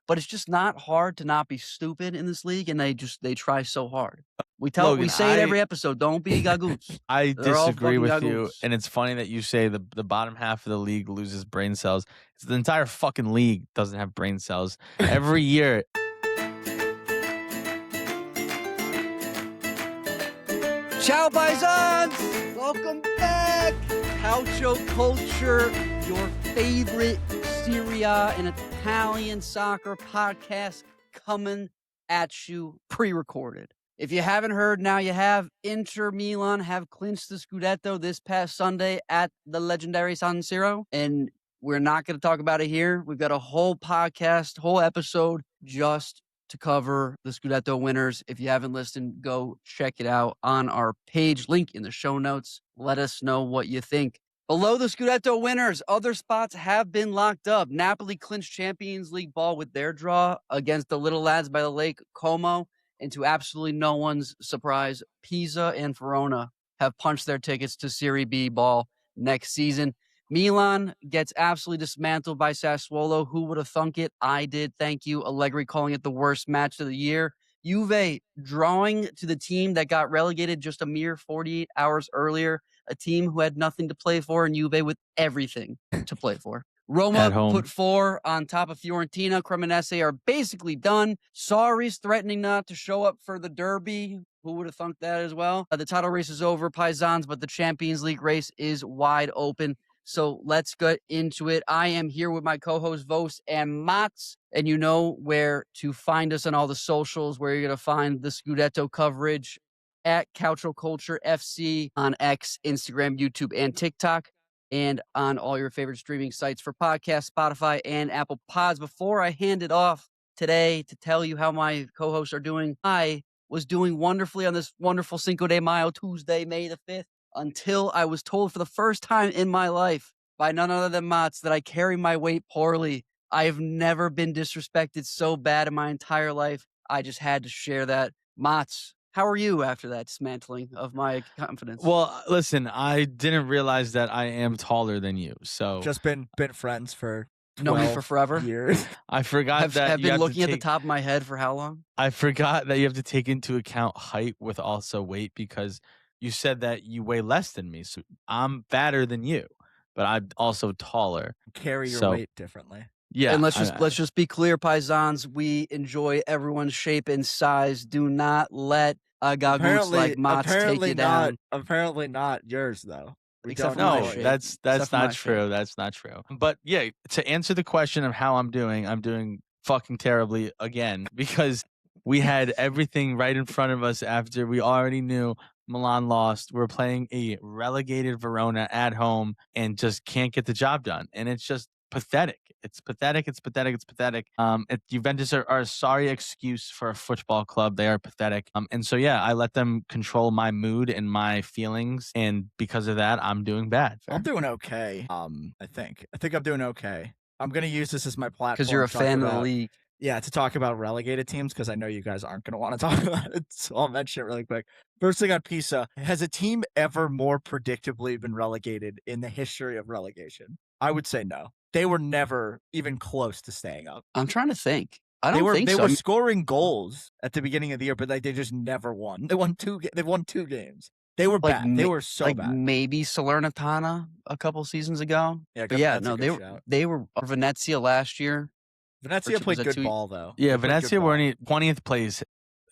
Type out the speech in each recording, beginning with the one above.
but it's just not hard to not be stupid in this league, and they try so hard. We Logan, say it every episode, don't be gagoons. I They're all disagree fucking with you, gagoons. and it's funny that you say the bottom half of the league loses brain cells. It's the entire fucking league doesn't have brain cells. Every year. Ciao, paisans! Welcome back! Calcio Culture, your favorite Serie A and Italian soccer podcast coming at you pre-recorded. If you haven't heard, now you have. Inter Milan have clinched the Scudetto this past Sunday at the legendary San Siro, and we're not going to talk about it here. We've got a whole podcast, whole episode just to cover the Scudetto winners. If you haven't listened, go check it out on our page, link in the show notes. Let us know what you think. Below the Scudetto winners, other spots have been locked up. Napoli clinched Champions League ball with their draw against the little lads by the lake, Como. And to absolutely no one's surprise, Pisa and Verona have punched their tickets to Serie B ball next season. Milan gets absolutely dismantled by Sassuolo. Who would have thunk it? I did. Thank you. Allegri calling it the worst match of the year. Juve drawing to the team that got relegated just a mere 48 hours earlier. A team who had nothing to play for, and Juve with everything to play for. Roma put 4 on top of Fiorentina. Cremonese are basically done. Sarri's threatening not to show up for the derby. Who would have thunk that as well? The title race is over, paisans, but the Champions League race is wide open. So let's get into it. I am here with my co-host Vos and Mats, and you know where to find us on all the socials, where you're going to find the Scudetto coverage at Calcio Culture FC on X, Instagram, YouTube, and TikTok, and on all your favorite streaming sites for podcasts, Spotify, and Apple Pods. Before I hand it off today to tell you how my co-hosts are doing, I was doing wonderfully on this wonderful Cinco de Mayo, Tuesday, May the 5th, until I was told for the first time in my life by none other than Mats that I carry my weight poorly. I have never been disrespected so bad in my entire life. I just had to share that. Mats, how are you after that dismantling of my confidence? Well, listen, I didn't realize that I am taller than you. So just been friends for know me for forever years. I forgot that I've been looking at the top of my head for how long? I forgot that you have to take into account height with also weight, because you said that you weigh less than me. So I'm fatter than you, but I'm also taller. Carry your weight differently. Yeah. And let's just be clear, paisans, we enjoy everyone's shape and size. Do not let gagoons like Mats take you down. Apparently not yours, though. No, that's not true. That's not true. But yeah, to answer the question of how I'm doing fucking terribly again, because we had everything right in front of us after we already knew Milan lost. We're playing a relegated Verona at home and just can't get the job done. And it's just pathetic. It's pathetic. Juventus are a sorry excuse for a football club. They are pathetic. And so, yeah, I let them control my mood and my feelings. And because of that, I'm doing bad. I'm doing okay. I think I'm doing okay. I'm going to use this as my platform. Because you're a fan of the league. Yeah, to talk about relegated teams, because I know you guys aren't going to want to talk about it. So I'll mention it really quick. First thing on Pisa, has a team ever more predictably been relegated in the history of relegation? I would say no. They were never even close to staying up. I'm trying to think. I don't think so. They were scoring goals at the beginning of the year, but they just never won. They won 2 games. They were bad. They were so bad. Maybe Salernitana a couple seasons ago. Yeah, but yeah, no, they were Venezia last year. Venezia played good ball, though. Yeah, Venezia were in 20th place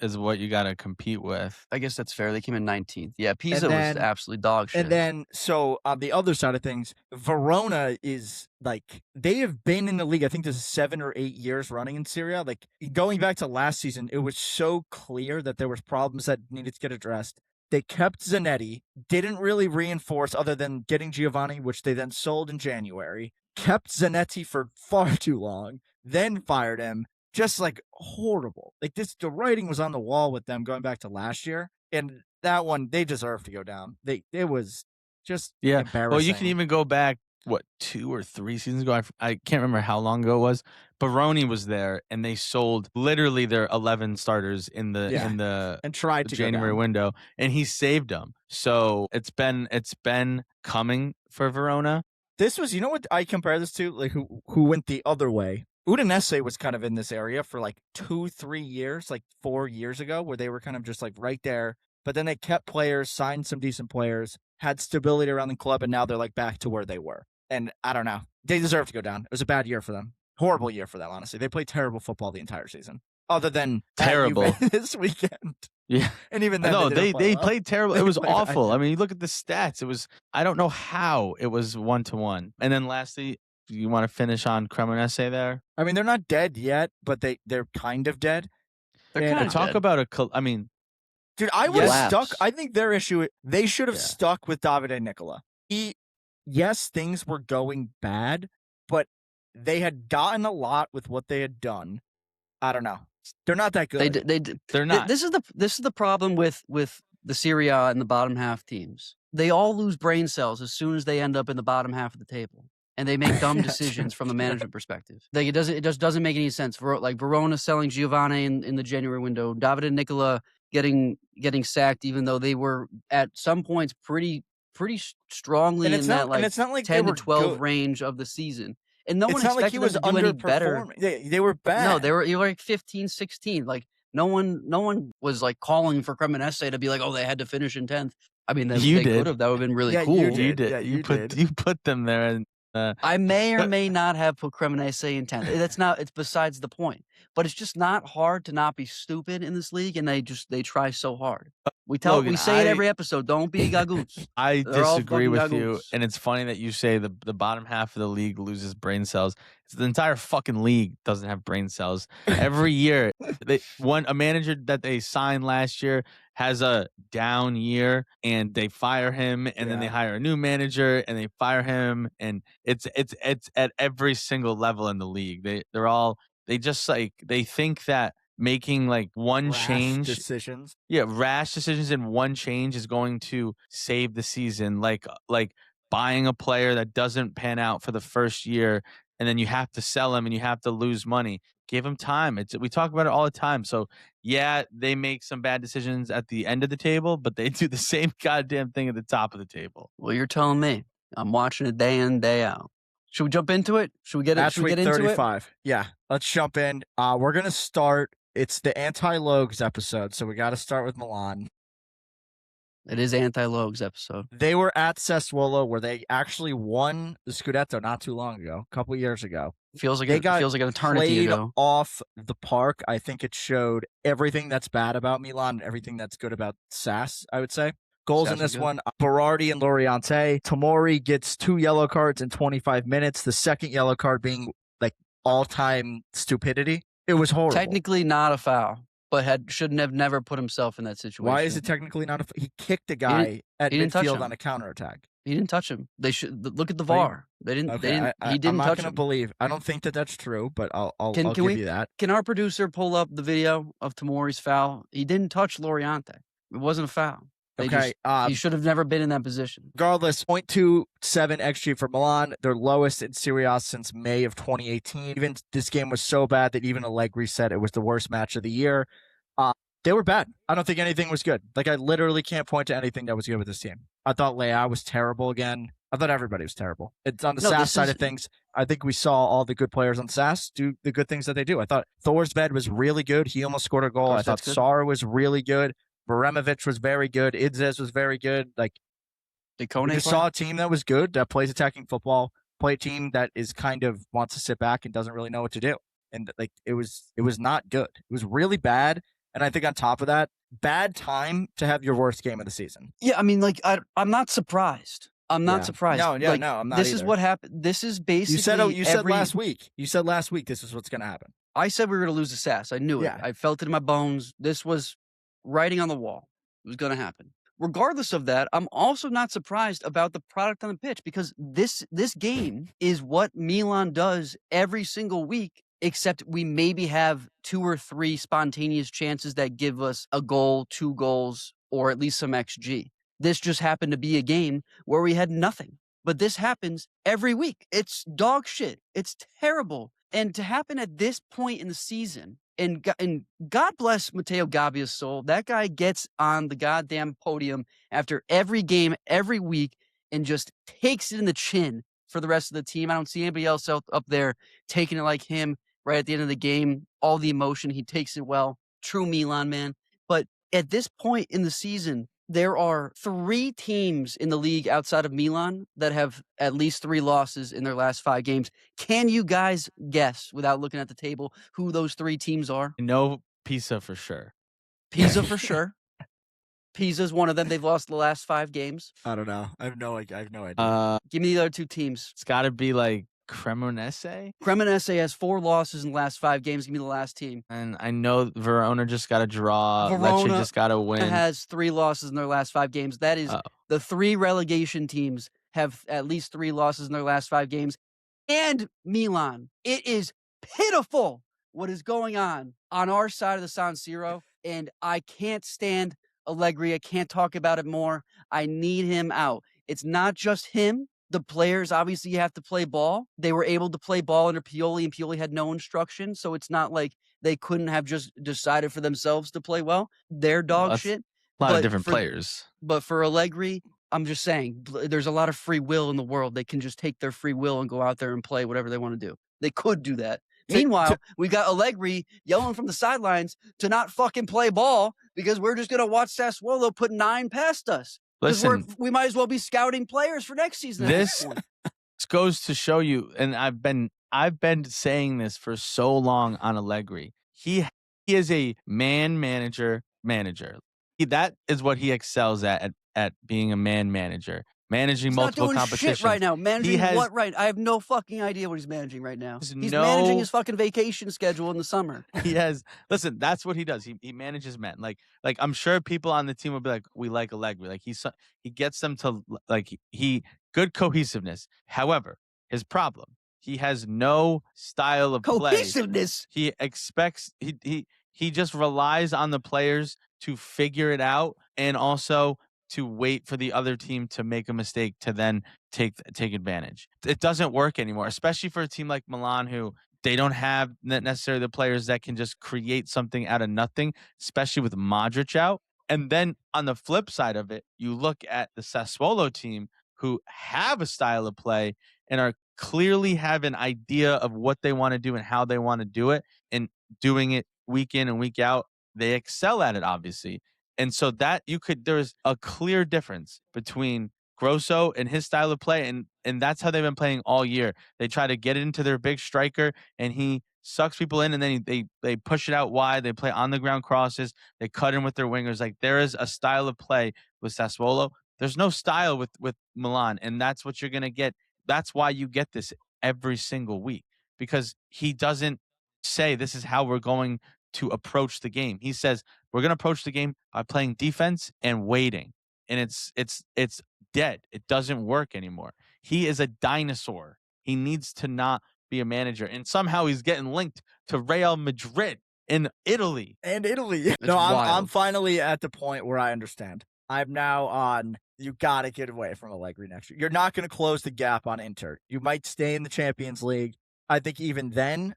is what you got to compete with. I guess that's fair. They came in 19th. Yeah, Pisa was absolutely dog shit. And then, so on the other side of things, Verona is like, they have been in the league, I think this is 7 or 8 years running in Serie A. Like, going back to last season, it was so clear that there was problems that needed to get addressed. They kept Zanetti, didn't really reinforce other than getting Giovanni, which they then sold in January, kept Zanetti for far too long, then fired him. Just like horrible. Like the writing was on the wall with them going back to last year. And that one, they deserve to go down. It was just embarrassing. Well, you can even go back, 2 or 3 seasons ago? I can't remember how long ago it was. Baroni was there, and they sold literally their 11 starters in the and tried to January window, and he saved them. So it's been coming for Verona. This was, you know what I compare this to? Like who went the other way Udinese was kind of in this area for like 2-3 years, like 4 years ago, where they were kind of just like right there. But then they kept players, signed some decent players, had stability around the club, and now they're like back to where they were. And I don't know. They deserve to go down. It was a bad year for them. Horrible year for them, honestly. They played terrible football the entire season, other than terrible this weekend. Yeah. And even then, no, they played terrible. It was awful. I mean, you look at the stats. It was, I don't know how it was 1-1. And then lastly, you want to finish on Cremonese there? I mean, they're not dead yet, but they're kind of dead. They're kind of talk dead. about I mean, dude, I was Lapse. stuck. I think their issue, they should have stuck with Davide Niccolò. Yes, things were going bad, but they had gotten a lot with what they had done. I don't know. They're not that good. They're not. This is the problem with the Serie A and the bottom half teams. They all lose brain cells as soon as they end up in the bottom half of the table, and they make dumb decisions from a management perspective. Like it just doesn't make any sense. Like Verona selling Giovanni in the January window, Davide Niccolò getting sacked, even though they were at some points pretty strongly in that like 10 to 12 range of the season. And no one expected them to do any better. They were bad. No, they were like 15, 16. Like no one was like calling for Cremonese to be like, oh, they had to finish in 10th. I mean, they could have. That would have been really cool. You did. Yeah, you put them there. And I may or may not have put Cremonese in 10th. It's besides the point. But it's just not hard to not be stupid in this league, and they try so hard. We say it every episode. Don't be gagoons. I disagree with you, and it's funny that you say the bottom half of the league loses brain cells. The entire fucking league doesn't have brain cells. Every year, a manager that they signed last year has a down year, and they fire him, and then they hire a new manager, and they fire him, and it's at every single level in the league. They just like they think that making like one change decisions. Yeah, rash decisions and one change is going to save the season. Like buying a player that doesn't pan out for the first year, and then you have to sell him and you have to lose money. Give him time. We talk about it all the time. So yeah, they make some bad decisions at the end of the table, but they do the same goddamn thing at the top of the table. Well, you're telling me. I'm watching it day in, day out. Should we jump into it? Should we get into it? Matchweek 35. Yeah, let's jump in. We're going to start. It's the anti-Logs episode, so we got to start with Milan. It is anti-Logs episode. They were at Sassuolo, where they actually won the Scudetto not too long ago, a couple years ago. Feels like an eternity ago. Off the park. I think it showed everything that's bad about Milan, everything that's good about Sass, I would say. Goals in this one, Berardi and Laurienté. Tomori gets 2 yellow cards in 25 minutes. The second yellow card being like all-time stupidity. It was horrible. Technically not a foul, but shouldn't have never put himself in that situation. Why is it technically not a foul? He kicked a guy at midfield on a counterattack. He didn't touch him. They should look at the VAR. They didn't. He didn't touch him. I'm not going to believe. I don't think that that's true, but I'll give you that. Can our producer pull up the video of Tomori's foul? He didn't touch Laurienté. It wasn't a foul. He should have never been in that position. Regardless, 0.27 XG for Milan, their lowest in Serie A since May of 2018. Even this game was so bad that even Allegri said it was the worst match of the year. They were bad. I don't think anything was good. Like, I literally can't point to anything that was good with this team. I thought Leao was terrible again. I thought everybody was terrible. It's on the Sass side of things. I think we saw all the good players on Sass do the good things that they do. I thought Thorsved was really good. He almost scored a goal. I thought Sar was really good. Bremer was very good. Idzes was very good. Like, we saw a team that was good, that plays attacking football, play a team that is kind of wants to sit back and doesn't really know what to do. And like it was not good. It was really bad. And I think on top of that, bad time to have your worst game of the season. Yeah, I mean, like I'm not surprised. I'm not surprised. No, I'm not. This is what happened. This is basically. You said last week. You said last week this is what's going to happen. I said we were going to lose the Sass. I knew it. I felt it in my bones. This was writing on the wall. It was going to happen. Regardless of that, I'm also not surprised about the product on the pitch because this game is what Milan does every single week, except we maybe have 2 or 3 spontaneous chances that give us a goal, 2 goals, or at least some XG. This just happened to be a game where we had nothing. But this happens every week. It's dog shit. It's terrible. And to happen at this point in the season, and God bless Matteo Gabbia's soul, that guy gets on the goddamn podium after every game, every week, and just takes it in the chin for the rest of the team. I don't see anybody else up there taking it like him. right at the end of the game, all the emotion, he takes it well. True Milan man. But at this point in the season, there are 3 teams in the league outside of Milan that have at least 3 losses in their last 5 games. Can you guys guess, without looking at the table, who those 3 teams are? No, Pisa for sure. Pisa for sure. Pisa's one of them. They've lost the last 5 games. I don't know. I have no idea. Give me the other 2 teams. It's got to be like Cremonese. Cremonese has 4 losses in the last 5 games. Give me the last team. And I know Verona just got a draw. Verona Lecce just got a win. Has 3 losses in their last 5 games. That is the 3 relegation teams have at least 3 losses in their last 5 games. And Milan. It is pitiful what is going on our side of the San Siro. And I can't stand Allegri. I can't talk about it more. I need him out. It's not just him. The players obviously have to play ball. They were able to play ball under Pioli, and Pioli had no instruction. So it's not like they couldn't have just decided for themselves to play well. They're dog shit. A lot of different players. But for Allegri, I'm just saying, there's a lot of free will in the world. They can just take their free will and go out there and play whatever they want to do. They could do that. Meanwhile, we got Allegri yelling from the sidelines to not fucking play ball because we're just going to watch Sassuolo put 9 past us. Listen, we might as well be scouting players for next season. This goes to show you, and I've been saying this for so long on Allegri. He is a manager. That is what he excels at being a manager. Managing multiple competitions. Shit right now. Managing what right? I have no fucking idea what he's managing right now. He's managing his fucking vacation schedule in the summer. Listen, that's what he does. He manages men. Like I'm sure people on the team will be like, we like Allegri. Like he gets them to good cohesiveness. However, his problem, he has no style of cohesiveness. Play. He expects he just relies on the players to figure it out, and also to wait for the other team to make a mistake to then take advantage. It doesn't work anymore, especially for a team like Milan, who they don't have necessarily the players that can just create something out of nothing, especially with Modric out. And then on the flip side of it, you look at the Sassuolo team, who have a style of play and are clearly have an idea of what they want to do and how they want to do it, and doing it week in and week out. They excel at it, obviously. And so that there's a clear difference between Grosso and his style of play, and that's how they've been playing all year. They try to get it into their big striker, and he sucks people in, and then they push it out wide. They play on the ground crosses. They cut in with their wingers. Like, there is a style of play with Sassuolo. There's no style with Milan, and that's what you're gonna get. That's why you get this every single week, because he doesn't say this is how we're going to approach the game. He says we're going to approach the game by playing defense and waiting, and it's dead. It doesn't work anymore. He is a dinosaur. He needs to not be a manager, and somehow he's getting linked to Real Madrid in Italy. No, I'm finally at the point where I understand. I'm now on. You got to get away from Allegri next year. You're not going to close the gap on Inter. You might stay in the Champions League. I think even then,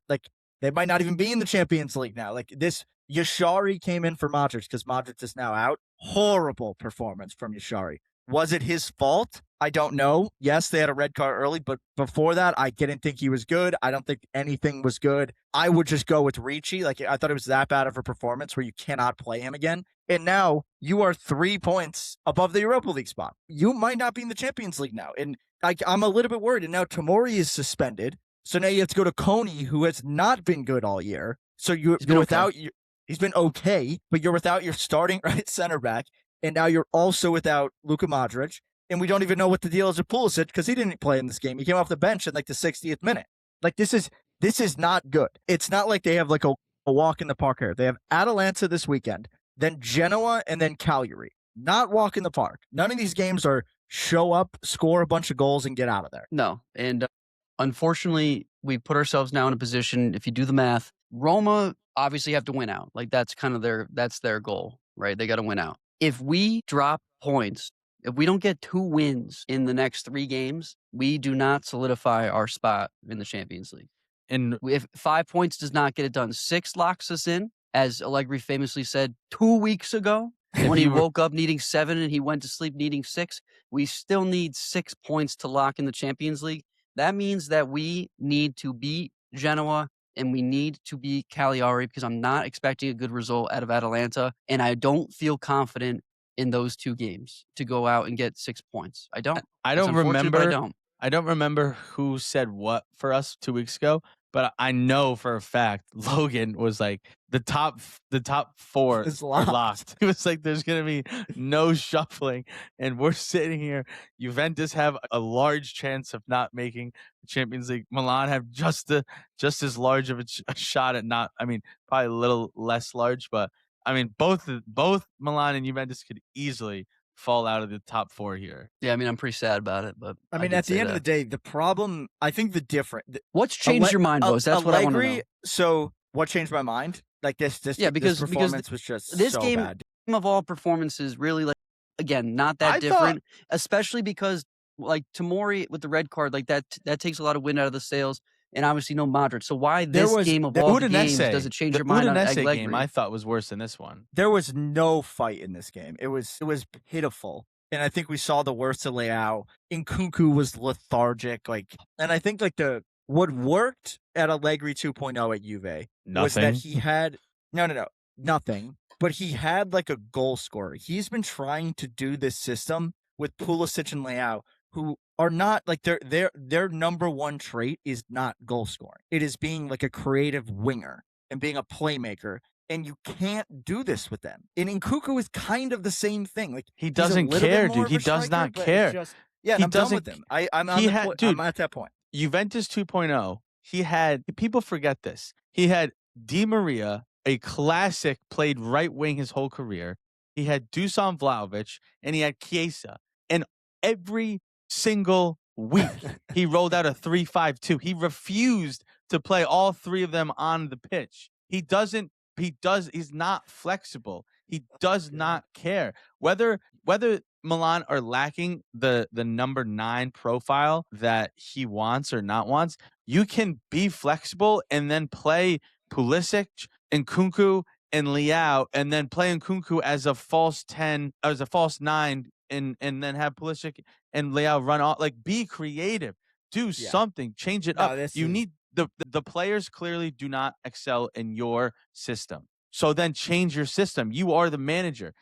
they might not even be in the Champions League now. This Yashari came in for Modric because Modric is now out. Horrible performance from Yashari. Was it his fault? I don't know. Yes, they had a red card early, but before that, I didn't think he was good. I don't think anything was good. I would just go with Ricci. I thought it was that bad of a performance where you cannot play him again. And now you are 3 points above the Europa League spot. You might not be in the Champions League now. And I'm a little bit worried. And now Tomori is suspended. So now you have to go to Coney, who has not been good all year. So he's been okay, but you're without your starting right center back, and now you're also without Luka Modric, and we don't even know what the deal is with Pulisic because he didn't play in this game. He came off the bench in the 60th minute. This is not good. It's not like they have a walk in the park here. They have Atalanta this weekend, then Genoa, and then Cagliari. Not walk in the park. None of these games are show up, score a bunch of goals, and get out of there. No, and unfortunately, we put ourselves now in a position, if you do the math, Roma obviously have to win out. That's kind of their goal, right? They got to win out. If we drop points, if we don't get 2 wins in the next 3 games, we do not solidify our spot in the Champions League. And if 5 points does not get it done, 6 locks us in, as Allegri famously said 2 weeks ago, when he woke up needing 7 and he went to sleep needing 6. We still need 6 points to lock in the Champions League. That means that we need to beat Genoa and we need to beat Cagliari because I'm not expecting a good result out of Atalanta, and I don't feel confident in those 2 games to go out and get 6 points. I don't. I It's don't unfortunate, but I remember. don't. I don't remember who said what for us 2 weeks ago, but I know for a fact Logan was like the top 4 It's are locked. locked. He was like, "There's gonna be no shuffling," and we're sitting here. Juventus have a large chance of not making the Champions League. Milan have just as large of a shot at not. I mean, probably a little less large, but I mean, both Milan and Juventus could easily fall out of the top 4 here. Yeah, I mean, I'm pretty sad about it, but I mean, at the end of the day, the problem, I think what's changed your mind, Bose? That's what I want to know. So what changed my mind? Like this performance was just this so game bad. of all performances really, like, again, not that different, especially because like Tomori with the red card, like that takes a lot of wind out of the sails, and obviously no Modric. So why this game of all the games does it change your mind on Allegri? Game I thought was worse than this one. There was no fight in this game. It was pitiful. And I think we saw the worst of Leao. Nkunku was lethargic. And I think what worked at Allegri 2.0 at Juve was that he had nothing. But he had like a goal scorer. He's been trying to do this system with Pulisic and Leao, who are not like their number one trait is not goal scoring. It is being like a creative winger and being a playmaker. And you can't do this with them. And Nkunku is kind of the same thing. Like he doesn't care, dude. He does not care. I'm done with him. I'm at that point. Juventus 2.0. He had people forget this. He had Di Maria, a classic, played right wing his whole career. He had Dusan Vlahović, and he had Chiesa. And every single week he rolled out a 3-5-2. He refused to play all 3 of them on the pitch. He's not flexible. He does not care. Whether Milan are lacking the number 9 profile that he wants or not wants, you can be flexible and then play Pulisic, Nkunku, and Leao, and then play Nkunku as a false 10, as a false 9, and then have Pulisic and Leao run off. Like, be creative. Do something. Change it up. You need the players clearly do not excel in your system. So then change your system. You are the manager.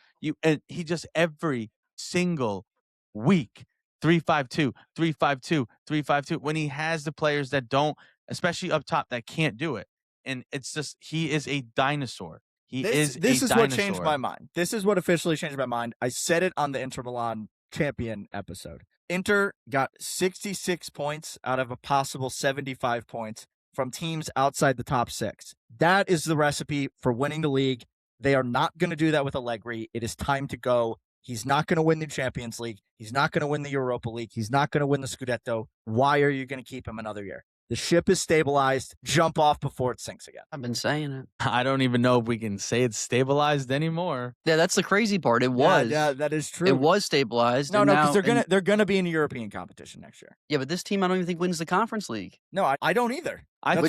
And he just every single week 3-5-2, 3-5-2, 3-5-2 when he has the players that don't, especially up top, that can't do it. And it's just he is a dinosaur. This is what changed my mind. This is what officially changed my mind. I said it on the Inter Milan champion episode. Inter got 66 points out of a possible 75 points from teams outside the top 6. That is the recipe for winning the league. They are not going to do that with Allegri. It is time to go. He's not going to win the Champions League. He's not going to win the Europa League. He's not going to win the Scudetto. Why are you going to keep him another year? The ship is stabilized. Jump off before it sinks again. I've been saying it. I don't even know if we can say it's stabilized anymore. Yeah, that's the crazy part. It was. Yeah, that is true. It was stabilized. No, because they're gonna be in a European competition next year. Yeah, but this team I don't even think wins the Conference League. No, I don't either. I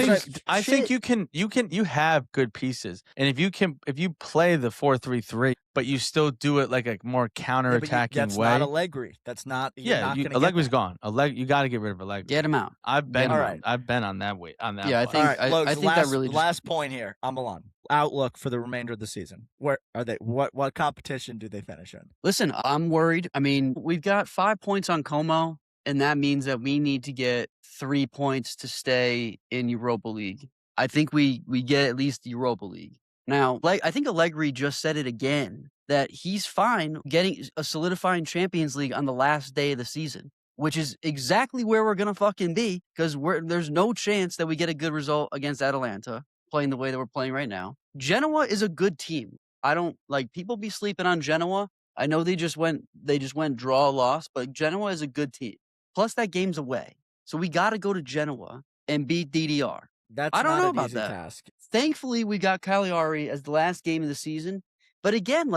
think you have good pieces, and if you play the 4-3-3, but you still do it like a more counterattacking that's way. That's not Allegri. That's not. Allegri's gone. You got to get rid of Allegri. Get him out. I've been on that way. On that. Yeah, I think that really. Last point here. I'm Milan. Outlook for the remainder of the season. Where are they? What competition do they finish in? Listen, I'm worried. I mean, we've got 5 points on Como, and that means that we need to get 3 points to stay in Europa League. I think we get at least the Europa League. Now, I think Allegri just said it again, that he's fine getting a solidifying Champions League on the last day of the season, which is exactly where we're going to fucking be, because there's no chance that we get a good result against Atalanta playing the way that we're playing right now. Genoa is a good team. I don't people be sleeping on Genoa. I know they just went draw loss, but Genoa is a good team. Plus that game's away. So we got to go to Genoa and beat DDR. I don't know about that. Task. Thankfully, we got Cagliari as the last game of the season. But again,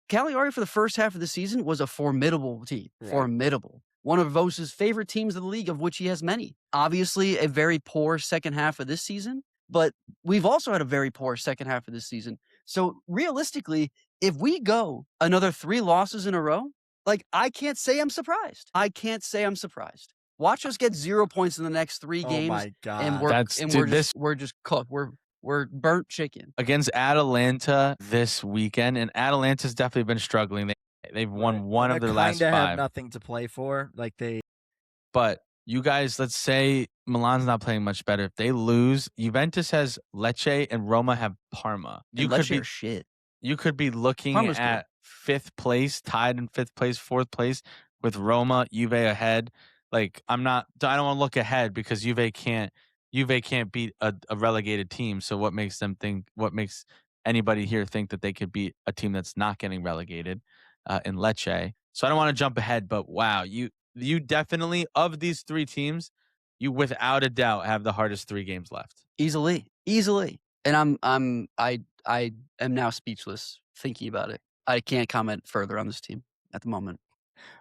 Cagliari for the first half of the season was a formidable team. Right. Formidable. One of Vosa's favorite teams of the league, of which he has many. Obviously, a very poor second half of this season. But we've also had a very poor second half of this season. So realistically, if we go another 3 losses in a row, I can't say I'm surprised. Watch us get 0 points in the next 3 games. Oh my God. And we're just cooked. We're burnt chicken. Against Atalanta this weekend, and Atalanta's definitely been struggling. They've won one of their last 5. Have nothing to play for. But you guys, let's say Milan's not playing much better. If they lose, Juventus has Lecce and Roma have Parma. Shit. You could be looking Parma's at 5th place, tied in 5th place, 4th place with Roma, Juve ahead. Like I don't want to look ahead because Juve can't beat a relegated team. So what makes anybody here think that they could beat a team that's not getting relegated in Lecce? So I don't want to jump ahead, but wow, you definitely, of these 3 teams, you without a doubt have the hardest 3 games left. Easily. And I am now speechless thinking about it. I can't comment further on this team at the moment.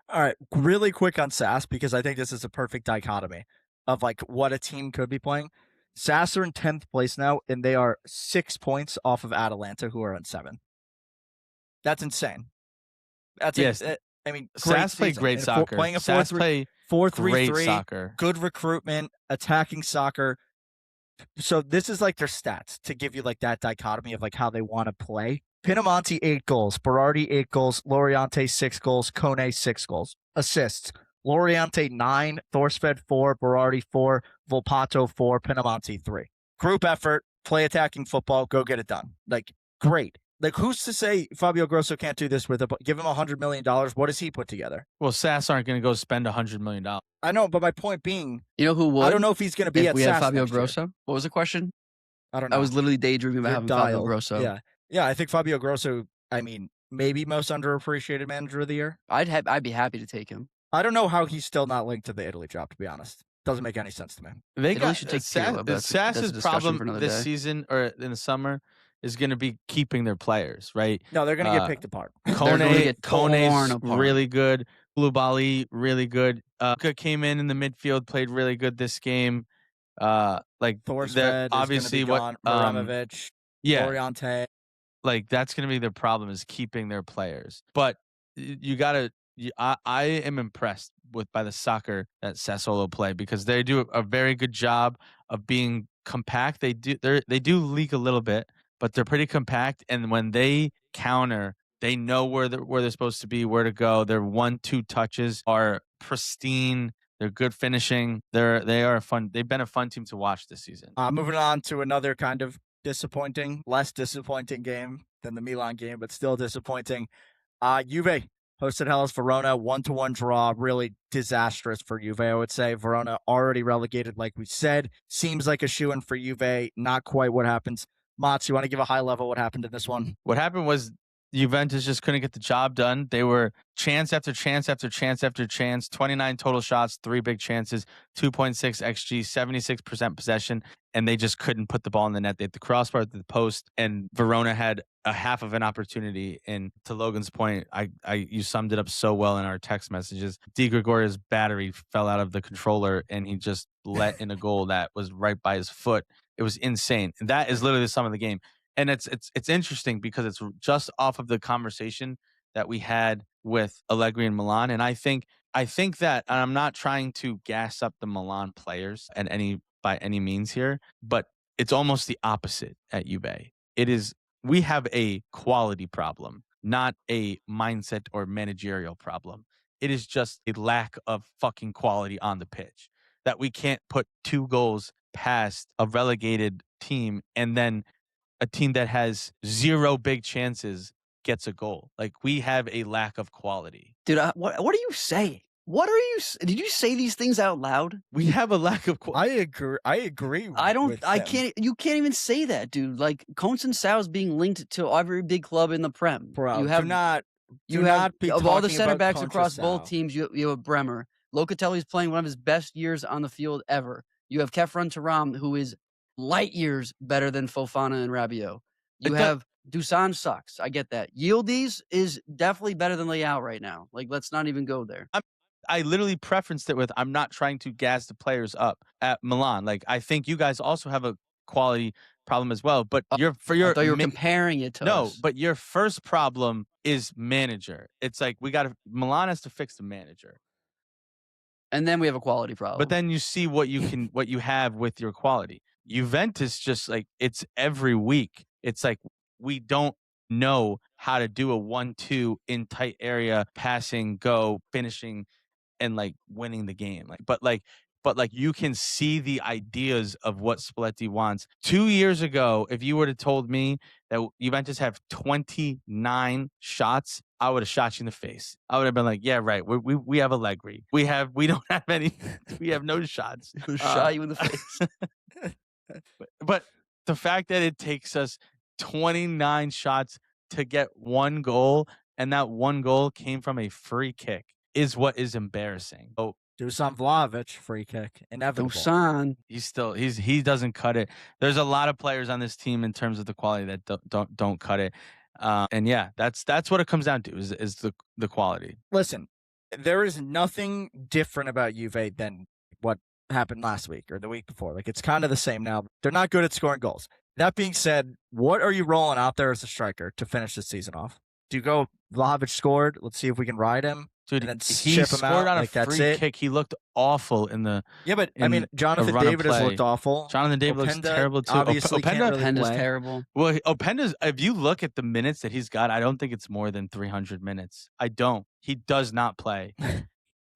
All right, really quick on SAS, because I think this is a perfect dichotomy of what a team could be playing. SAS are in 10th place now, and they are 6 points off of Atalanta, who are in 7th. That's insane. Yes. SAS play great soccer. Playing a 4-3-3 soccer. Good recruitment, attacking soccer. So this is their stats to give you that dichotomy of how they want to play. Pinamonti 8 goals, Berardi 8 goals, Laurienté 6 goals, Kone 6 goals. Assists: Laurienté 9, Thorsved 4, Berardi 4, Volpato 4, Pinamonti 3. Group effort, play attacking football, go get it done. Great. Who's to say Fabio Grosso can't do this with give him $100 million? What does he put together? Well, SAS aren't going to go spend $100 million. I know, but my point being, you know who would? I don't know if he's going to be if at we SAS have Fabio next Grosso. year. What was the question? I don't know. I was literally daydreaming about having Fabio Grosso. Yeah. I think Fabio Grosso. Maybe most underappreciated manager of the year. I'd be happy to take him. I don't know how he's still not linked to the Italy job. To be honest, doesn't make any sense to me. Italy should take SAS's problem this season or in the summer is going to be keeping their players, right? No, they're going to get picked apart. Kone's really good. Koulibaly, really good. Luka came in the midfield, played really good this game. Thorsved obviously what Maramovic, Laurienté. That's going to be their problem, is keeping their players. But I am impressed by the soccer that Sassuolo play, because they do a very good job of being compact. They do leak a little bit, but they're pretty compact. And when they counter, they know where they're supposed to be, where to go. Their 1-2 touches are pristine. They're good finishing. They've been a fun team to watch this season. Moving on to another kind of less disappointing game than the Milan game, but still disappointing. Juve hosted Hellas Verona, 1-1 draw. Really disastrous for Juve, I would say. Verona already relegated, like we said. Seems like a shoo-in for Juve. Not quite what happens. Mats, you want to give a high level what happened in this one? What happened was Juventus just couldn't get the job done. They were chance after chance after chance after chance, 29 total shots, 3 big chances, 2.6 XG, 76% possession, and they just couldn't put the ball in the net. They had the crossbar at the post, and Verona had a half of an opportunity. And to Logan's point, you summed it up so well in our text messages. Di Gregoria's battery fell out of the controller, and he just let in a goal that was right by his foot. It was insane. And that is literally the sum of the game. And it's interesting because it's just off of the conversation that we had with Allegri and Milan. And I think that, and I'm not trying to gas up the Milan players by any means here, but it's almost the opposite at Juve. We have a quality problem, not a mindset or managerial problem. It is just a lack of fucking quality on the pitch, that we can't put 2 goals past a relegated team, and then a team that has 0 big chances gets a goal. We have a lack of quality. Dude, what are you saying? Did you say these things out loud? We have a lack of quality. I agree. You can't even say that, dude. Conceição is being linked to every big club in the Prem. Bro, of all the center backs across both teams, you have Bremer. Locatelli's playing one of his best years on the field ever. You have Kefren Turam, who is light years better than Fofana and Rabiot. You have Dusan sucks. I get that. Yildiz is definitely better than Leao right now. Let's not even go there. I literally preferenced it with, I'm not trying to gas the players up at Milan. I think you guys also have a quality problem as well. But I thought you were comparing it to us. But your first problem is manager. It's Milan has to fix the manager. And then we have a quality problem. But then you see what you have with your quality. Juventus just like it's every week. It's like we don't know how to do a 1-2 in tight area, passing, go, finishing, and like winning the game. But you can see the ideas of what Spalletti wants. 2 years ago, if you would have told me that Juventus have 29 shots, I would have shot you in the face. I would have been like, yeah, right. We have Allegri. We don't have any. We have no shots. Shot you in the face. But the fact that it takes us 29 shots to get one goal, and that one goal came from a free kick, is what is embarrassing. Oh, Dusan Vlahović free kick, inevitable. Dusan. He doesn't cut it. There's a lot of players on this team in terms of the quality that don't cut it. And yeah, that's what it comes down to is the quality. Listen, there is nothing different about Juve than what happened last week or the week before. Like, it's kind of the same now. They're not good at scoring goals. That being said, what are you rolling out there as a striker to finish the season off? Do you go Vlahović scored? Let's see if we can ride him. Dude, and then he ship him scored out. on Like, a that's free it. kick. He looked awful in the. Yeah, but I mean, Jonathan run of David has play. looked awful. Jonathan David looks Openda terrible too. obviously can't really Openda's play. terrible. Well, Openda's. If you look at the minutes that he's got, I don't think it's more than 300 minutes. I don't. He does not play.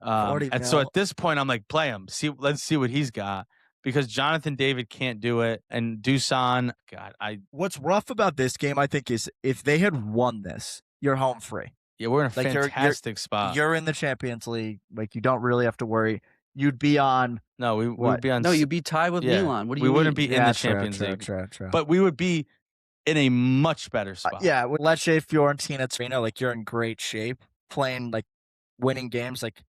40 and so at this point, I'm like, play him. Let's see what he's got. Because Jonathan David can't do it, and Dusan, God, What's rough about this game, I think, is if they had won this, you're home free. Yeah, we're in a Like, fantastic spot. You're in the Champions League. Like, you don't really have to worry. You'd be on. No, we would be on. No, you'd be tied with Milan. What do you mean? We wouldn't be in the true, Champions true, League. True. But we would be in a much better spot. Yeah, with Lecce, Fiorentina, Torino, like, you're in great shape. Playing, like, winning games, like,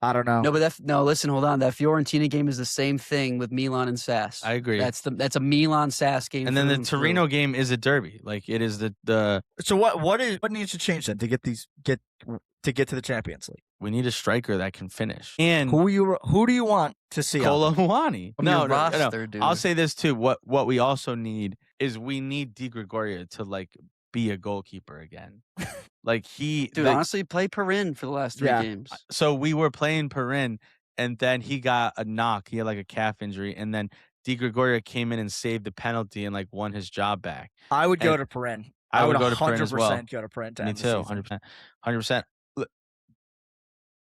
I don't know. No, but listen, hold on. That Fiorentina game is the same thing with Milan and Sass. I agree. That's a Milan Sass game. And then the Torino game is a derby. Like, it is the. So what needs to change then to get to the Champions League? We need a striker that can finish. And Who do you want to see? Kolomwani. No, dude. I'll say this too. What we also need is we need Di Gregorio to like be a goalkeeper again. Like honestly, play Perin for the last 3 games. So we were playing Perin, and then he got a knock. He had like a calf injury, and then Di Gregorio came in and saved the penalty and like won his job back. I would go to Perin. I would go to Perin as well. 100% go to Perin. Me too. 100%.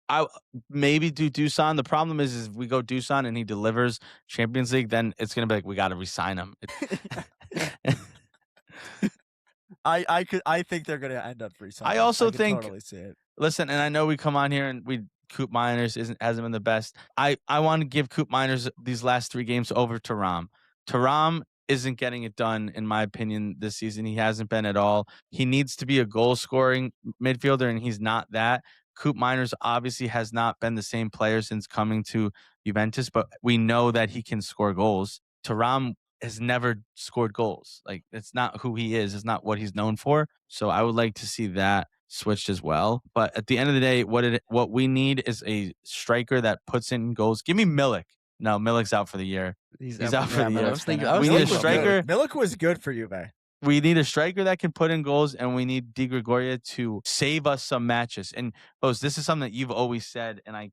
I maybe do Dusan. The problem is if we go Dusan and he delivers Champions League, then it's gonna be like we got to re-sign him. I think they're gonna end up re-signing. I also think. Totally see it. Listen, and I know we come on here and Coop Miners hasn't been the best. I want to give Coop Miners these last 3 games over to Ram. Taram isn't getting it done, in my opinion, this season. He hasn't been at all. He needs to be a goal-scoring midfielder, and he's not that. Coop Miners obviously has not been the same player since coming to Juventus, but we know that he can score goals. Taram has never scored goals. Like, it's not who he is. It's not what he's known for. So I would like to see that switched as well. But at the end of the day, what we need is a striker that puts in goals. Give me Milik. No, Milik's out for the year. He's out for the year. We need a striker. Milik was good for you, man. We need a striker that can put in goals, and we need Di Gregorio to save us some matches. And Bose, this is something that you've always said, and I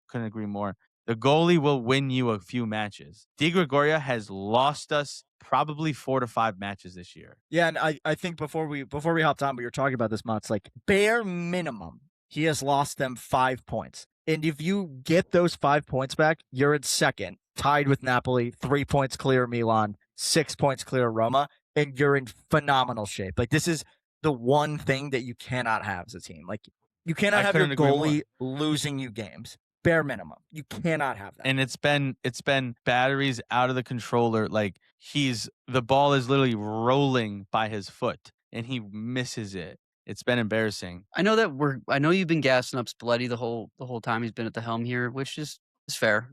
couldn't agree more. The goalie will win you a few matches. Di Gregorio has lost us probably 4 to 5 matches this year. Yeah, and I think before we hopped on, we were talking about this, Mott's like bare minimum, he has lost them 5 points. And if you get those 5 points back, you're in second, tied with Napoli, 3 points clear Milan, 6 points clear Roma, and you're in phenomenal shape. Like, this is the one thing that you cannot have as a team. Like, you cannot have your goalie losing you games. Bare minimum. You cannot have that. And it's been batteries out of the controller. Like, the ball is literally rolling by his foot and he misses it. It's been embarrassing. I know you've been gassing up Spalletti the whole time he's been at the helm here, which is fair.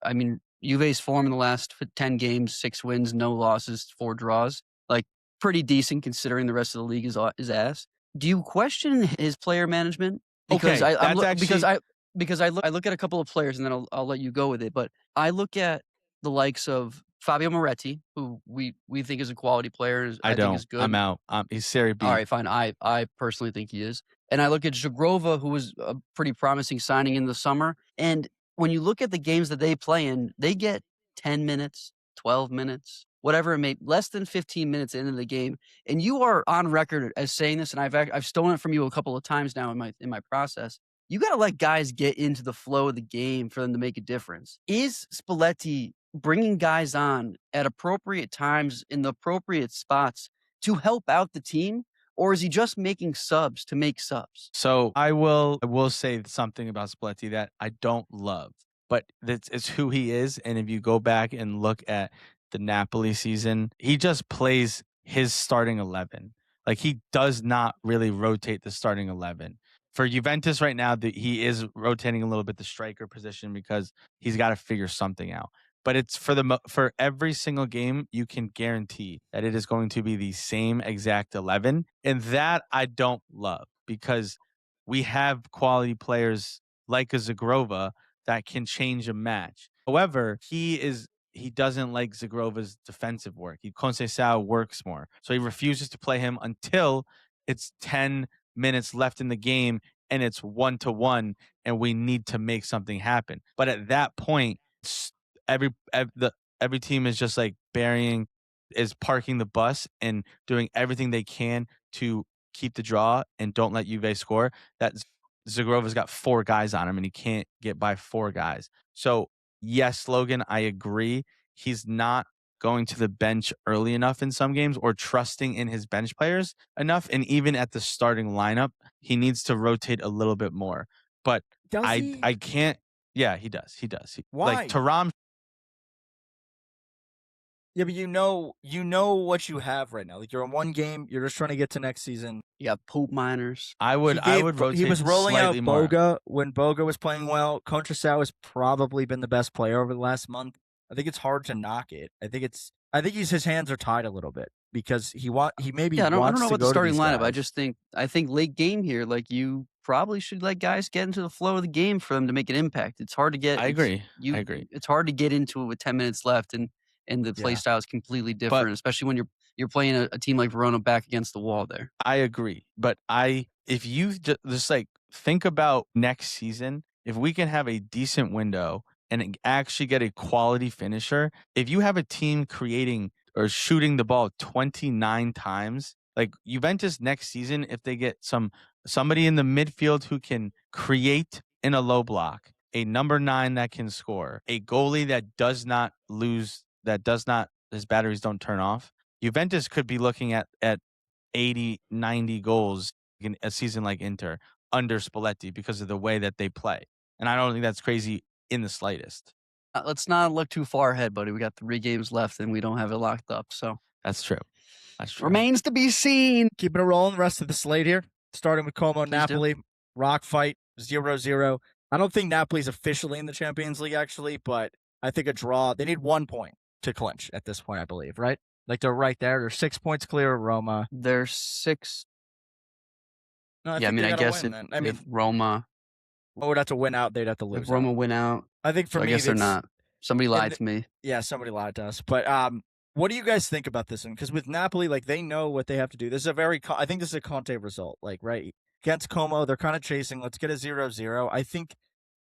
I mean, Juve's form in the last 10 games, 6 wins, no losses, 4 draws. Like, pretty decent considering the rest of the league is ass. Do you question his player management? Because I look at a couple of players, and then I'll let you go with it. But I look at the likes of Fabio Moretti, who we think is a quality player. I think is good. I'm out. He's Serie B. All right, fine. I personally think he is. And I look at Zhegrova, who was a pretty promising signing in the summer. And when you look at the games that they play in, they get 10 minutes, 12 minutes, whatever it may, less than 15 minutes into the game. And you are on record as saying this, and I've stolen it from you a couple of times now in my process. You got to let guys get into the flow of the game for them to make a difference. Is Spalletti bringing guys on at appropriate times in the appropriate spots to help out the team, or is he just making subs to make subs? So I will say something about Spalletti that I don't love, but it's who he is. And if you go back and look at the Napoli season, he just plays his starting 11. Like, he does not really rotate the starting 11. For Juventus right now, he is rotating a little bit the striker position because he's got to figure something out. But it's for every single game, you can guarantee that it is going to be the same exact 11. And that I don't love, because we have quality players like a Zhegrova that can change a match. However, he doesn't like Zhegrova's defensive work. Conceição works more. So he refuses to play him until it's 10 minutes left in the game and it's 1-1 and we need to make something happen. But at that point, every team is just like parking the bus and doing everything they can to keep the draw and don't let Juve score. That Zhegrova's got 4 guys on him and he can't get by 4 guys. So yes, Logan, I agree. He's not going to the bench early enough in some games or trusting in his bench players enough. And even at the starting lineup, he needs to rotate a little bit more. But I can't. Yeah, he does. Why? Like Thuram. Yeah, but you know what you have right now. Like, you're in one game, you're just trying to get to next season. You got poop miners. I would rotate. He was rolling out more. Boga when Boga was playing well. Conceição has probably been the best player over the last month. I think it's hard to knock it. I think his hands are tied a little bit because he maybe I don't know what the starting lineup. I think late game here, like, you probably should let guys get into the flow of the game for them to make an impact. It's hard to get. I agree. It's hard to get into it with 10 minutes left and the play style is completely different, especially when you're playing a team like Verona back against the wall there. I agree. But if you just like think about next season, if we can have a decent window and actually get a quality finisher, if you have a team creating or shooting the ball 29 times, like Juventus next season, if they get somebody in the midfield who can create in a low block, a number 9 that can score, a goalie that does not lose, his batteries don't turn off, Juventus could be looking at 80, 90 goals in a season like Inter under Spalletti because of the way that they play. And I don't think that's crazy in the slightest. Let's not look too far ahead, buddy. We got 3 games left and we don't have it locked up. So that's true. Remains to be seen. Keeping it rolling. The rest of the slate here, starting with Como, Napoli, rock fight, 0-0. I don't think Napoli's officially in the Champions League, actually, but I think a draw. They need 1 point to clinch at this point, I believe, right? Like, they're right there. They're 6 points clear of Roma. They're 6. No, I guess if Roma would have to win out, they'd have to lose. If Roma win out, I think I guess they're not. Somebody lied to me. Yeah, somebody lied to us. But what do you guys think about this one? Because with Napoli, like, they know what they have to do. This is I think this is a Conte result. Like, right against Como, they're kind of chasing. Let's get a 0-0. I think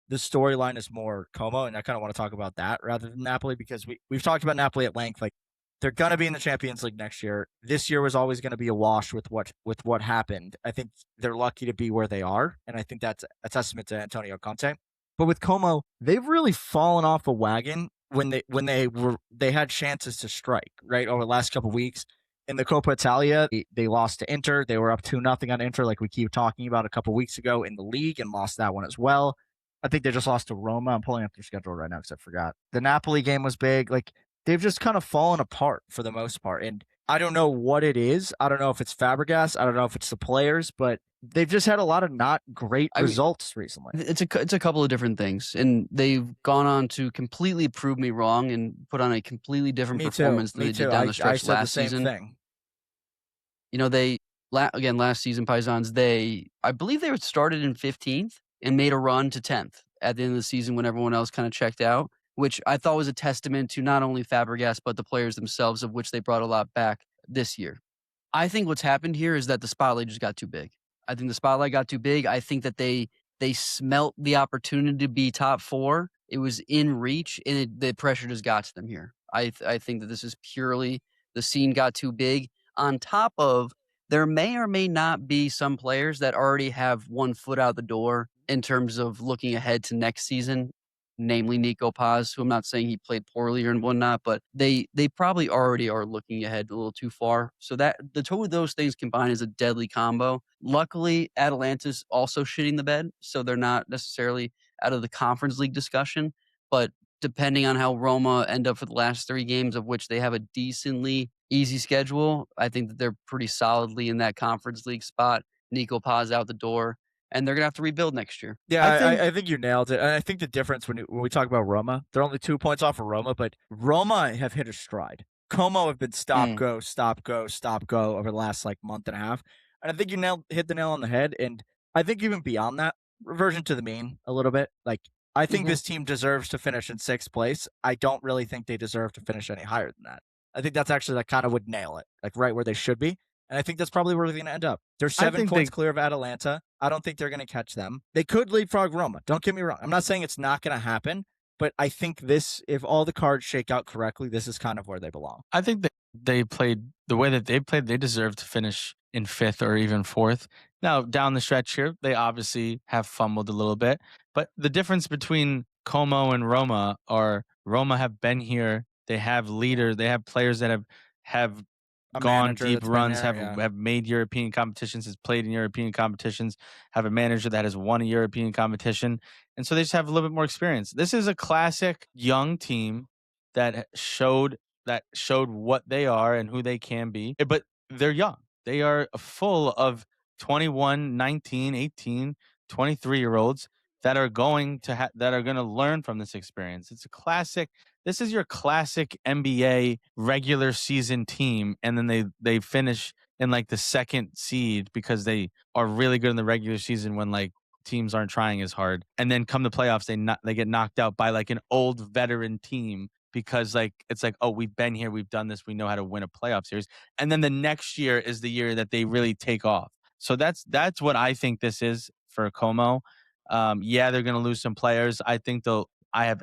the storyline is more Como, and I kind of want to talk about that rather than Napoli, because we've talked about Napoli at length. Like, they're going to be in the Champions League next year. This year was always going to be a wash with what happened. I think they're lucky to be where they are, and I think that's a testament to Antonio Conte. But with Como, they've really fallen off a wagon when they had chances to strike, right, over the last couple of weeks. In the Coppa Italia, they lost to Inter. They were up 2-0 on Inter, like we keep talking about, a couple of weeks ago in the league, and lost that one as well. I think they just lost to Roma. I'm pulling up their schedule right now because I forgot. The Napoli game was big. Like, they've just kind of fallen apart for the most part. And I don't know what it is. I don't know if it's Fabregas. I don't know if it's the players, but they've just had a lot of not great results recently. It's a couple of different things. And they've gone on to completely prove me wrong and put on a completely different performance than they did down the stretch last season. Thing. You know, last season, Paisans, I believe they started in 15th and made a run to 10th at the end of the season when everyone else kind of checked out. which I thought was a testament to not only Fabregas, but the players themselves, of which they brought a lot back this year. I think what's happened here is that the spotlight just got too big. I think the spotlight got too big. I think that they smelt the opportunity to be top 4. It was in reach, and the pressure just got to them here. I think that this is purely the scene got too big. On top of, there may or may not be some players that already have one foot out the door in terms of looking ahead to next season, namely Niccolò Pisilli, who I'm not saying he played poorly or whatnot, but they probably already are looking ahead a little too far. So that the two of those things combined is a deadly combo. Luckily, Atalanta's also shitting the bed, so they're not necessarily out of the Conference League discussion. But depending on how Roma end up for the last 3 games, of which they have a decently easy schedule, I think that they're pretty solidly in that Conference League spot. Niccolò Pisilli out the door, and they're going to have to rebuild next year. Yeah, I think you nailed it. And I think the difference when we talk about Roma, they're only 2 points off of Roma, but Roma have hit a stride. Como have been stop, go, stop, go, stop, go over the last month and a half. And I think you hit the nail on the head. And I think even beyond that, reversion to the mean a little bit. I think this team deserves to finish in 6th place. I don't really think they deserve to finish any higher than that. I think that's actually kind of would nail it, right where they should be. And I think that's probably where they're going to end up. They're 7 points clear of Atalanta. I don't think they're going to catch them. They could leapfrog Roma. Don't get me wrong. I'm not saying it's not going to happen, but I think if all the cards shake out correctly, this is kind of where they belong. I think that they played the way that they played. They deserve to finish in 5th or even 4th. Now, down the stretch here, they obviously have fumbled a little bit. But the difference between Como and Roma are Roma have been here. They have leaders. They have players that have gone deep runs, have made European competitions, has played in European competitions, have a manager that has won a European competition. And so they just have a little bit more experience. This is a classic young team that showed what they are and who they can be. But they're young. They are full of 21, 19, 18, 23-year-olds that are going to learn from this experience. It's a classic. This is your classic NBA regular season team, and then they finish in the 2nd seed because they are really good in the regular season when teams aren't trying as hard, and then come to playoffs they get knocked out by an old veteran team because it's oh, we've been here, we've done this, we know how to win a playoff series, and then the next year is the year that they really take off. So that's what I think this is for Como. Yeah, they're going to lose some players. I think I have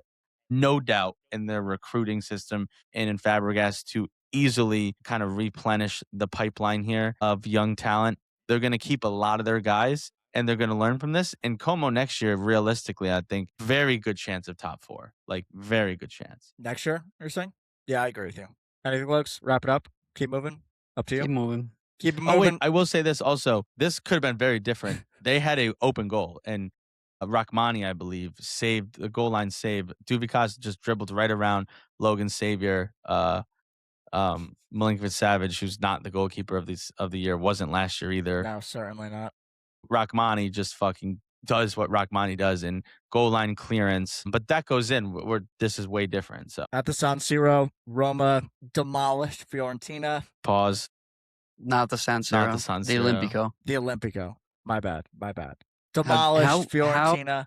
no doubt in their recruiting system and in Fabregas to easily kind of replenish the pipeline here of young talent. They're going to keep a lot of their guys, and they're going to learn from this. And Como next year, realistically, I think very good chance of top 4. Very good chance. Next year, you're saying? Yeah, I agree with you. Anything, Luke? Wrap it up. Keep moving. Up to you. Keep moving. Keep it moving. Oh, wait, I will say this also. This could have been very different. They had an open goal, and Rachmani, I believe, saved the goal line save. Duvikas just dribbled right around Logan Savior. Milinkovic-Savic, who's not the goalkeeper of the year, wasn't last year either. No, certainly not. Rachmani just fucking does what Rachmani does in goal line clearance, but that goes in. This is way different. So at the San Siro, Roma demolished Fiorentina. Pause. Not the San Siro. Not the San Siro. The Olimpico. The Olimpico. My bad. Demolished Fiorentina,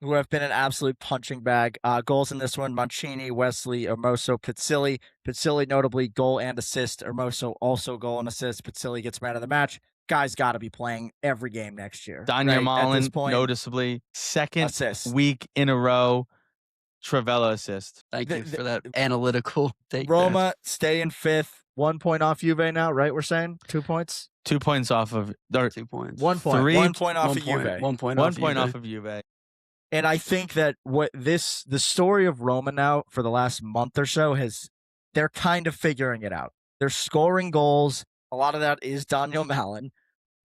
who have been an absolute punching bag. Goals in this one: Mancini, Wesley, Hermoso, Pisilli. Pisilli notably goal and assist. Hermoso also goal and assist. Pisilli gets man of the match. Guy's got to be playing every game next year. Daniel Malin, noticeably, 2nd assist. Week in a row. Travella assist. Thank you for that analytical take. Roma stay in 5th. 1 point off Juve now, right? We're saying 2 points? 2 points off of... 2 points. 1 point. 1 point off of Juve. 1 point off of Juve. And I think that the story of Roma now for the last month or so they're kind of figuring it out. They're scoring goals. A lot of that is Daniel Malin,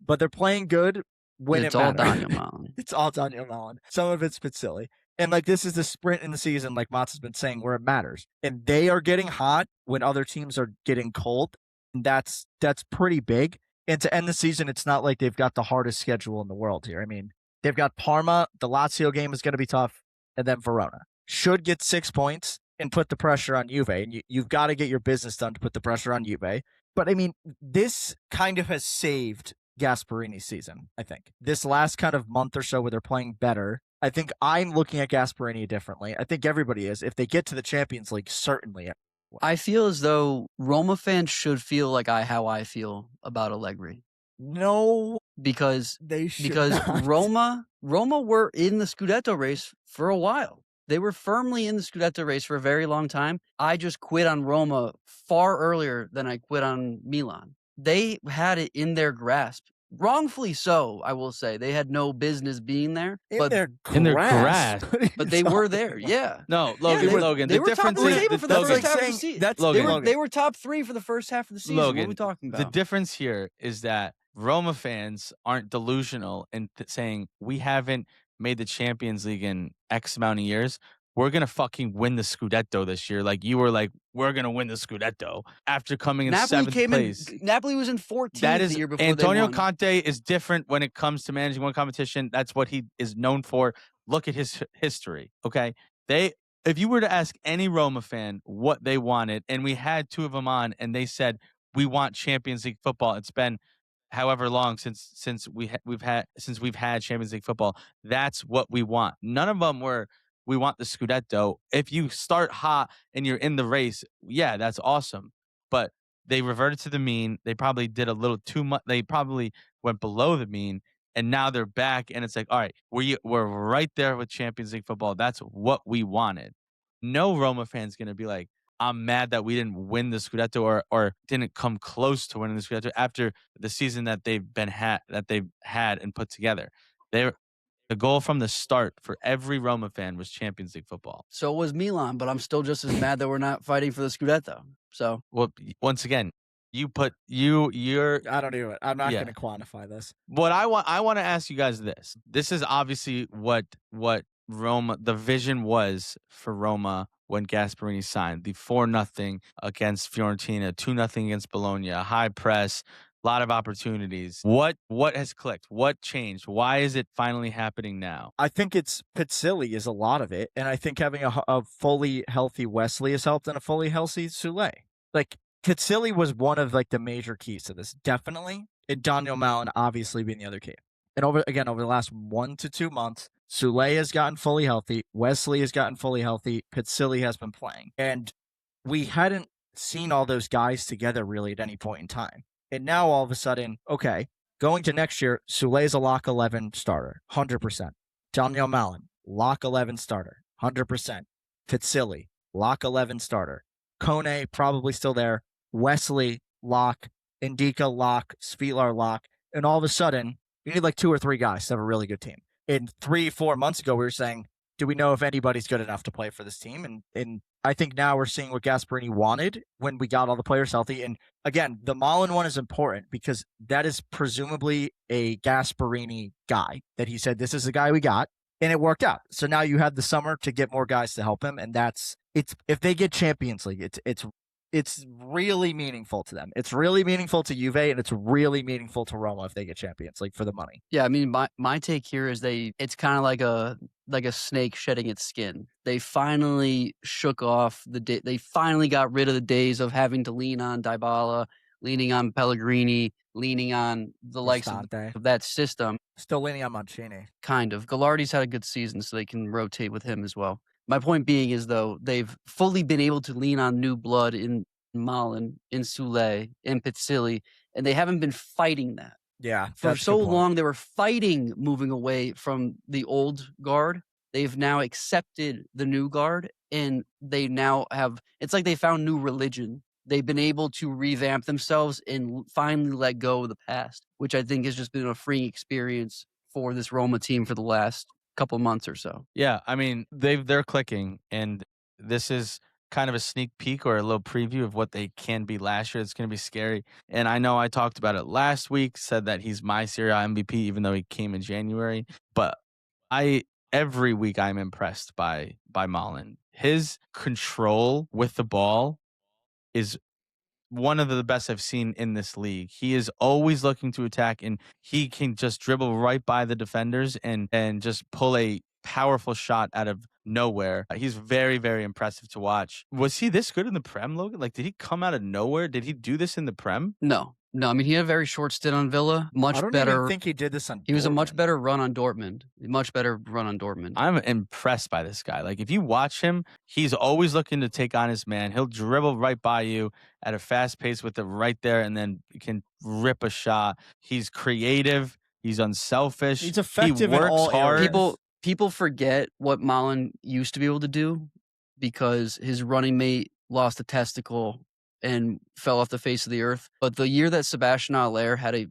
but they're playing good when it's it matters. All Daniel Malin. It's all Daniel Malin. Some of it's Pisilli. And this is the sprint in the season, like Mats has been saying, where it matters. And they are getting hot when other teams are getting cold. And that's pretty big. And to end the season, it's not like they've got the hardest schedule in the world here. I mean, they've got Parma. The Lazio game is going to be tough. And then Verona. Should get 6 points and put the pressure on Juve. And you've got to get your business done to put the pressure on Juve. But, I mean, this kind of has saved Gasparini's season, I think. This last kind of month or so where they're playing better I think I'm looking at Gasperini differently. I think everybody is. If they get to the Champions League, certainly. I feel as though Roma fans should feel like how I feel about Allegri. No, because they should not. Roma were in the Scudetto race for a while. They were firmly in the Scudetto race for a very long time. I just quit on Roma far earlier than I quit on Milan. They had it in their grasp. Wrongfully so, I will say. They had no business being there. In their grasp. But they were there, yeah. No, Logan, they the were top difference of the is table for the first half of the season. They were top 3 for the first half of the season. Logan, what are we talking about? The difference here is that Roma fans aren't delusional in saying we haven't made the Champions League in X amount of years. We're going to fucking win the Scudetto this year. Like, you were like, we're going to win the Scudetto after coming in Napoli 7th place. Napoli was in 14th the year before Antonio they won. Conte is different when it comes to managing one competition. That's what he is known for. Look at his history, okay? If you were to ask any Roma fan what they wanted, and we had 2 of them on, and they said, we want Champions League football. It's been however long since we've had Champions League football. That's what we want. None of them were, we want the Scudetto. If you start hot and you're in the race, yeah, that's awesome. But they reverted to the mean. They probably did a little too much. They probably went below the mean, and now they're back. And it's like, all right, we're right there with Champions League football. That's what we wanted. No Roma fan's gonna be like, I'm mad that we didn't win the Scudetto or didn't come close to winning the Scudetto after the season that they've had and put together. The goal from the start for every Roma fan was Champions League football. So was Milan, but I'm still just as mad that we're not fighting for the Scudetto. So, well, once again, you're. I don't do it. I'm not going to quantify this. What I want to ask you guys this. This is obviously what Roma, the vision was for Roma when Gasperini signed. The 4-0 against Fiorentina, 2-0 against Bologna, high press, a lot of opportunities. What has clicked? What changed? Why is it finally happening now? I think it's Pisilli is a lot of it, and I think having a fully healthy Wesley has helped, and a fully healthy Sule. Like, Pisilli was one of like the major keys to this, definitely. And Daniel Malin obviously being the other key. And over the last 1 to 2 months, Sule has gotten fully healthy. Wesley has gotten fully healthy. Pisilli has been playing. And we hadn't seen all those guys together really at any point in time. And now all of a sudden, okay, going to next year, Sule's a lock 11 starter, 100%. Daniel Malin, lock 11 starter, 100%. Pisilli, lock 11 starter. Kone, probably still there. Wesley, lock. Indica, lock. Svilar, lock. And all of a sudden, you need like 2 or 3 guys to have a really good team. And 3-4 months ago, we were saying, do we know if anybody's good enough to play for this team? And I think now we're seeing what Gasperini wanted when we got all the players healthy. And again, the Malin one is important because that is presumably a Gasperini guy that he said, this is the guy we got. And it worked out. So now you have the summer to get more guys to help him. And if they get Champions League, it's really meaningful to them. It's really meaningful to Juve, and it's really meaningful to Roma if they get Champions League for the money. Yeah, I mean, my take here is it's kind of like a snake shedding its skin. They finally shook off they finally got rid of the days of having to lean on Dybala, leaning on Pellegrini, leaning on the likes of that system. Still leaning on Mancini. Kind of. Gallardi's had a good season, so they can rotate with him as well. My point being is, though, they've fully been able to lean on new blood in Malin, in Sule, in Pisilli, and they haven't been fighting that. Yeah. For so long, they were fighting moving away from the old guard. They've now accepted the new guard, and they now it's like they found new religion. They've been able to revamp themselves and finally let go of the past, which I think has just been a freeing experience for this Roma team for the last couple months or so. Yeah, I mean, they're clicking, and this is kind of a sneak peek or a little preview of what they can be last year. It's going to be scary. And I know I talked about it last week, said that he's my Serie A MVP, even though he came in January. But every week I'm impressed by Malin. His control with the ball is one of the best I've seen in this league. He is always looking to attack, and he can just dribble right by the defenders and just pull a powerful shot out of nowhere. He's very, very impressive to watch. Was he this good in the Prem, Logan? Like, did he come out of nowhere? Did he do this in the Prem? No. I mean, he had a very short stint on Villa. I don't even think he did this on He was a much Dortmund. better run on Dortmund. I'm impressed by this guy. Like, if you watch him, he's always looking to take on his man. He'll dribble right by you at a fast pace with it right there, and then can rip a shot. He's creative. He's unselfish. He's effective He works in all hard. areas. People forget what Malen used to be able to do because his running mate lost a testicle and fell off the face of the earth. But the year that Sebastian Haller had a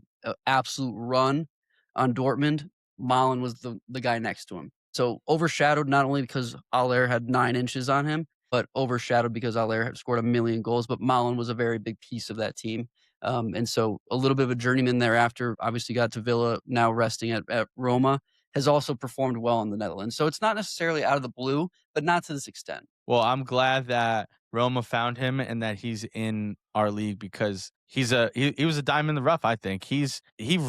absolute run on Dortmund, Malen was the guy next to him. So overshadowed not only because Haller had 9 inches on him, but overshadowed because Haller had scored 1 million goals. But Malen was a very big piece of that team. And so a little bit of a journeyman thereafter, obviously got to Villa, now resting at Roma, has also performed well in the Netherlands. So it's not necessarily out of the blue, but not to this extent. Well, I'm glad that Roma found him and that he's in our league because he was a diamond in the rough. I think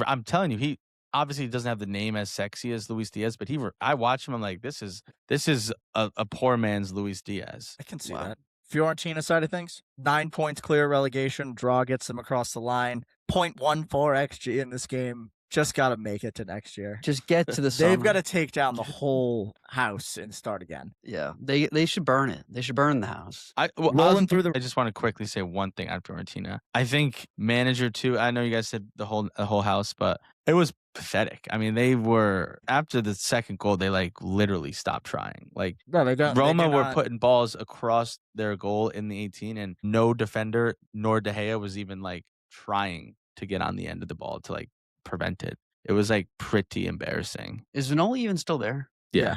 I'm telling you, he obviously doesn't have the name as sexy as Luis Diaz, but I watch him. I'm like, this is a poor man's Luis Diaz. I can see that. Fiorentina side of things, 9 points clear relegation. Draw gets them across the line. 0.14 XG in this game. Just got to make it to next year. Just get to the summer. They've got to take down the whole house and start again. Yeah, they should burn it. They should burn the house. I just want to quickly say one thing on Fiorentina. I think manager too. I know you guys said the whole house, but it was pathetic. I mean, they were after the second goal, they like literally stopped trying. Like no, they don't. Roma were putting balls across their goal in the 18, and no defender nor De Gea was even like trying to get on the end of the ball to like prevent it. It was like pretty embarrassing. Is Vanoli even still there? Yeah.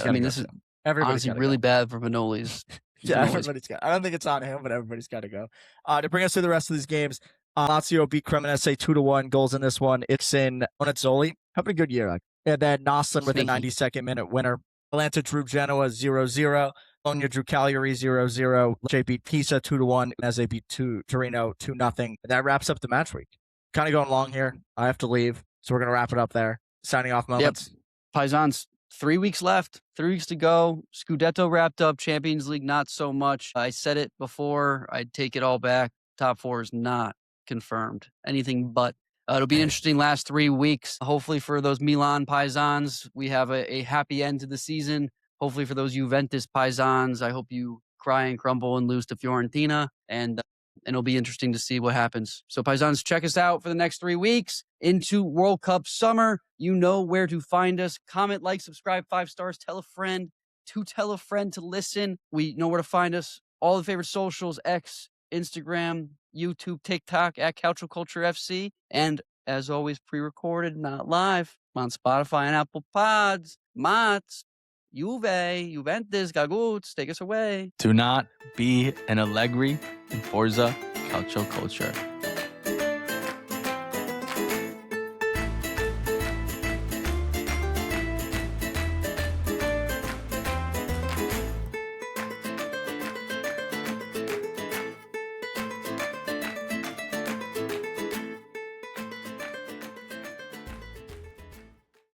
I mean, this is honestly really bad for Vanoli's. Yeah, everybody's got. I don't think it's on him, but everybody's got to go. To bring us through the rest of these games, Lazio beat Cremonese 2-1. Goals in this one. It's in Onazzoli. Having a good year. And then Noslin with a 92nd minute winner. Atalanta drew Genoa 0-0. Bologna drew Cagliari 0-0. Lecce beat Pisa 2-1. As they beat Torino 2-0. That wraps up the match week. Kind of going long here. I have to leave, so we're going to wrap it up there. Signing off moments. Yep. Paisans, 3 weeks left. 3 weeks to go. Scudetto wrapped up. Champions League, not so much. I said it before. I'd take it all back. Top 4 is not confirmed. Anything but. It'll be an interesting last 3 weeks. Hopefully for those Milan Paisans, we have a happy end to the season. Hopefully for those Juventus Paisans, I hope you cry and crumble and lose to Fiorentina. And it'll be interesting to see what happens. So Paisans, check us out for the next 3 weeks into World Cup summer. You know where to find us. Comment, like, subscribe, 5 stars, tell a friend to listen. We know where to find us. All the favorite socials, X, Instagram, YouTube, TikTok, at Culture FC. And as always, pre-recorded, not live, on Spotify and Apple Pods. Mats, Juventus, Gaguts, take us away. Do not be an Allegri in Forza Calcio Culture.